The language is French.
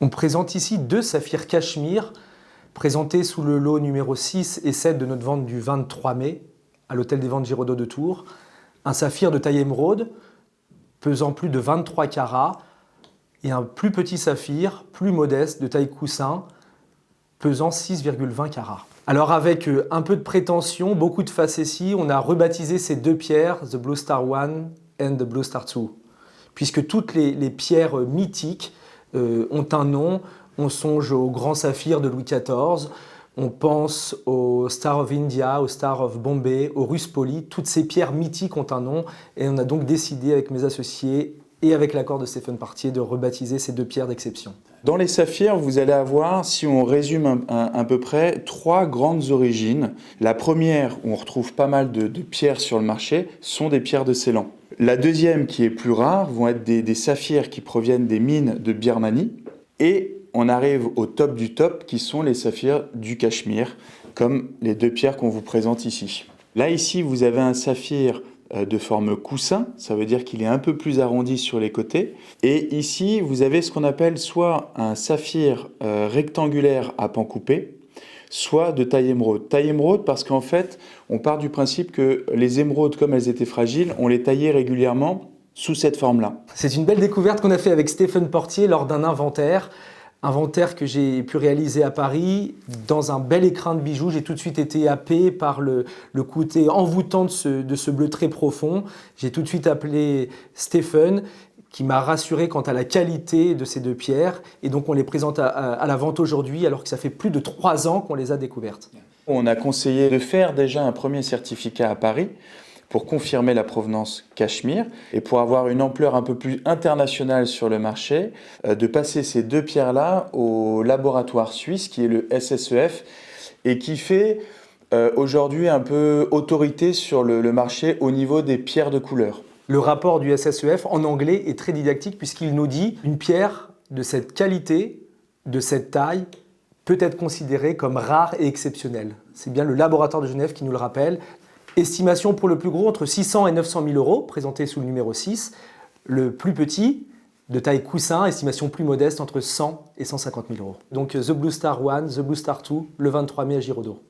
On présente ici deux saphirs Cachemire, présentés sous le lot numéro 6 et 7 de notre vente du 23 mai, à l'hôtel des ventes Giraudot de Tours. Un saphir de taille émeraude, pesant plus de 23 carats, et un plus petit saphir, plus modeste, de taille coussin, pesant 6,20 carats. Alors avec un peu de prétention, beaucoup de facéties, on a rebaptisé ces deux pierres The Blue Star 1 and The Blue Star 2. Puisque toutes les pierres mythiques ont un nom. On songe au grand saphir de Louis XIV, on pense au Star of India, au Star of Bombay, au Ruspoli. Toutes ces pierres mythiques ont un nom et on a donc décidé avec mes associés et avec l'accord de Stéphane Partier de rebaptiser ces deux pierres d'exception. Dans les saphirs, vous allez avoir, si on résume à peu près, trois grandes origines. La première, où on retrouve pas mal de pierres sur le marché, sont des pierres de Ceylan. La deuxième, qui est plus rare, vont être des saphirs qui proviennent des mines de Birmanie. Et on arrive au top du top, qui sont les saphirs du Cachemire, comme les deux pierres qu'on vous présente ici. Là, ici, vous avez un saphir de forme coussin, ça veut dire qu'il est un peu plus arrondi sur les côtés. Et ici, vous avez ce qu'on appelle soit un saphir rectangulaire à pan coupé, soit de taille émeraude. Taille émeraude parce qu'en fait, on part du principe que les émeraudes, comme elles étaient fragiles, on les taillait régulièrement sous cette forme-là. C'est une belle découverte qu'on a fait avec Stéphane Partier lors d'un inventaire que j'ai pu réaliser à Paris dans un bel écrin de bijoux. J'ai tout de suite été happé par le côté envoûtant de ce bleu très profond. J'ai tout de suite appelé Stéphane, qui m'a rassuré quant à la qualité de ces deux pierres. Et donc on les présente à la vente aujourd'hui, alors que ça fait plus de 3 ans qu'on les a découvertes. On a conseillé de faire déjà un premier certificat à Paris pour confirmer la provenance Cachemire et pour avoir une ampleur un peu plus internationale sur le marché, de passer ces deux pierres-là au laboratoire suisse qui est le SSEF et qui fait aujourd'hui un peu autorité sur le marché au niveau des pierres de couleur. Le rapport du SSEF en anglais est très didactique puisqu'il nous dit une pierre de cette qualité, de cette taille, peut être considérée comme rare et exceptionnelle. C'est bien le laboratoire de Genève qui nous le rappelle. Estimation pour le plus gros entre 600 et 900 000 euros, présenté sous le numéro 6. Le plus petit, de taille coussin, estimation plus modeste entre 100 et 150 000 euros. Donc The Blue Star 1, The Blue Star 2, le 23 mai à Giraudot.